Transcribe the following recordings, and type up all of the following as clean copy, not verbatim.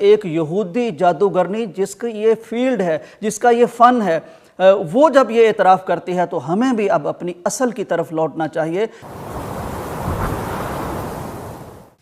ایک یہودی جادوگرنی جس کا یہ فیلڈ ہے، جس کا یہ فن ہے، وہ جب یہ اعتراف کرتی ہے تو ہمیں بھی اب اپنی اصل کی طرف لوٹنا چاہیے۔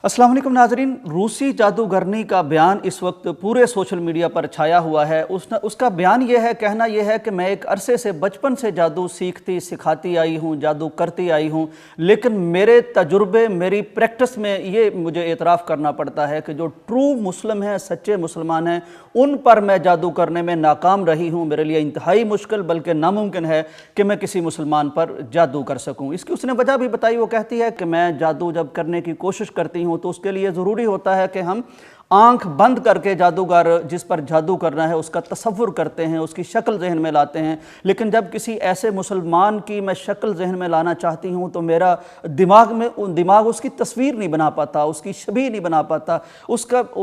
السلام علیکم ناظرین، روسی جادوگرنی کا بیان اس وقت پورے سوشل میڈیا پر چھایا ہوا ہے۔ اس کا بیان یہ ہے، کہنا یہ ہے کہ میں ایک عرصے سے بچپن سے جادو سیکھتی سکھاتی آئی ہوں، جادو کرتی آئی ہوں، لیکن میرے تجربے، میری پریکٹس میں یہ مجھے اعتراف کرنا پڑتا ہے کہ جو ٹرو مسلم ہیں، سچے مسلمان ہیں، ان پر میں جادو کرنے میں ناکام رہی ہوں۔ میرے لیے انتہائی مشکل بلکہ ناممکن ہے کہ میں کسی مسلمان پر جادو کر سکوں۔ اس کی اس نے وجہ بھی بتائی، وہ کہتی ہے کہ میں جادو جب کرنے کی کوشش کرتی ہوں تو اس کے لیے ضروری ہوتا ہے کہ ہم آنکھ بند کر کے جادوگر جس پر جادو کرنا ہے اس کا تصور کرتے ہیں، اس کی شکل ذہن میں لاتے ہیں۔ لیکن جب کسی ایسے مسلمان کی میں شکل ذہن میں لانا چاہتی ہوں تو میرا دماغ اس کی تصویر نہیں بنا پاتا، اس کی شبیہ نہیں بنا پاتا،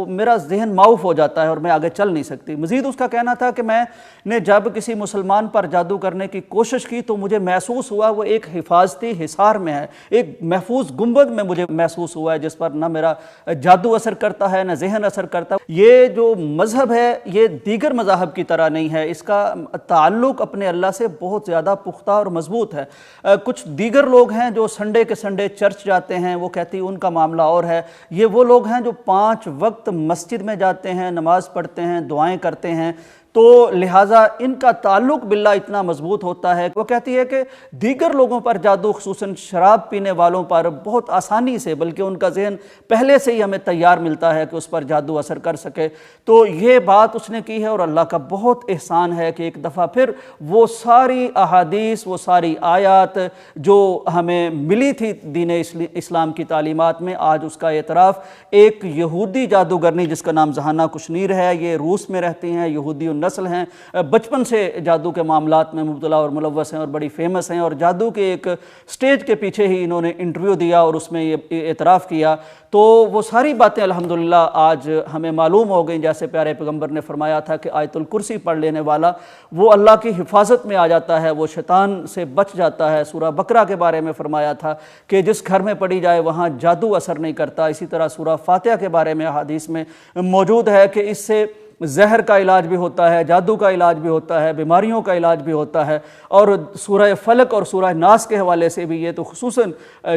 میرا ذہن معاف ہو جاتا ہے اور میں آگے چل نہیں سکتی۔ مزید اس کا کہنا تھا کہ میں نے جب کسی مسلمان پر جادو کرنے کی کوشش کی تو مجھے محسوس ہوا وہ ایک حفاظتی حصار میں ہے، ایک محفوظ گنبد میں مجھے محسوس ہوا ہے جس پر نہ میرا جادو اثر کرتا ہے نہ ذہن اثر کرتا۔ یہ جو مذہب ہے یہ دیگر مذاہب کی طرح نہیں ہے، اس کا تعلق اپنے اللہ سے بہت زیادہ پختہ اور مضبوط ہے۔ کچھ دیگر لوگ ہیں جو سنڈے کے سنڈے چرچ جاتے ہیں، وہ کہتی ان کا معاملہ اور ہے۔ یہ وہ لوگ ہیں جو 5 وقت مسجد میں جاتے ہیں، نماز پڑھتے ہیں، دعائیں کرتے ہیں، تو لہٰذا ان کا تعلق باللہ اتنا مضبوط ہوتا ہے۔ وہ کہتی ہے کہ دیگر لوگوں پر جادو، خصوصاً شراب پینے والوں پر بہت آسانی سے، بلکہ ان کا ذہن پہلے سے ہی ہمیں تیار ملتا ہے کہ اس پر جادو اثر کر سکے۔ تو یہ بات اس نے کی ہے اور اللہ کا بہت احسان ہے کہ ایک دفعہ پھر وہ ساری احادیث، وہ ساری آیات جو ہمیں ملی تھی دین اسلام کی تعلیمات میں، آج اس کا اعتراف ایک یہودی جادوگرنی جس کا نام زہانہ کشنیر ہے، یہ روس میں رہتی ہیں، یہودی نسل ہیں، بچپن سے جادو کے معاملات میں مبتلا اور ملوث ہیں اور بڑی فیمس ہیں، اور جادو کے ایک سٹیج کے پیچھے ہی انہوں نے انٹرویو دیا اور اس میں یہ اعتراف کیا۔ تو وہ ساری باتیں الحمدللہ آج ہمیں معلوم ہو گئیں، جیسے پیارے پیغمبر نے فرمایا تھا کہ آیت الکرسی پڑھ لینے والا وہ اللہ کی حفاظت میں آ جاتا ہے، وہ شیطان سے بچ جاتا ہے۔ سورہ بقرہ کے بارے میں فرمایا تھا کہ جس گھر میں پڑھی جائے وہاں جادو اثر نہیں کرتا۔ اسی طرح سورہ فاتحہ کے بارے میں حدیث میں موجود ہے کہ اس سے زہر کا علاج بھی ہوتا ہے، جادو کا علاج بھی ہوتا ہے، بیماریوں کا علاج بھی ہوتا ہے۔ اور سورہ فلق اور سورہ ناس کے حوالے سے بھی یہ تو خصوصاً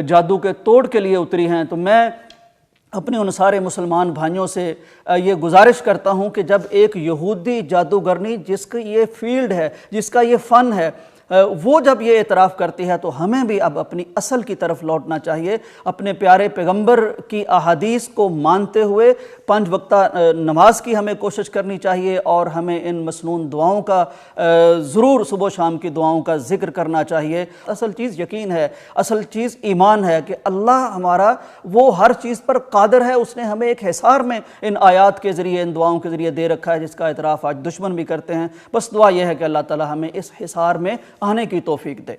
جادو کے توڑ کے لیے اتری ہیں۔ تو میں اپنے ان سارے مسلمان بھائیوں سے یہ گزارش کرتا ہوں کہ جب ایک یہودی جادوگرنی جس کا یہ فیلڈ ہے، جس کا یہ فن ہے، وہ جب یہ اعتراف کرتی ہے تو ہمیں بھی اب اپنی اصل کی طرف لوٹنا چاہیے، اپنے پیارے پیغمبر کی احادیث کو مانتے ہوئے 5 وقتہ نماز کی ہمیں کوشش کرنی چاہیے، اور ہمیں ان مسنون دعاؤں کا ضرور صبح و شام کی دعاؤں کا ذکر کرنا چاہیے۔ اصل چیز یقین ہے، اصل چیز ایمان ہے کہ اللہ ہمارا وہ ہر چیز پر قادر ہے۔ اس نے ہمیں ایک حصار میں ان آیات کے ذریعے، ان دعاؤں کے ذریعے دے رکھا ہے جس کا اعتراف آج دشمن بھی کرتے ہیں۔ بس دعا یہ ہے کہ اللہ تعالی ہمیں اس حصار میں آنے کی توفیق دے۔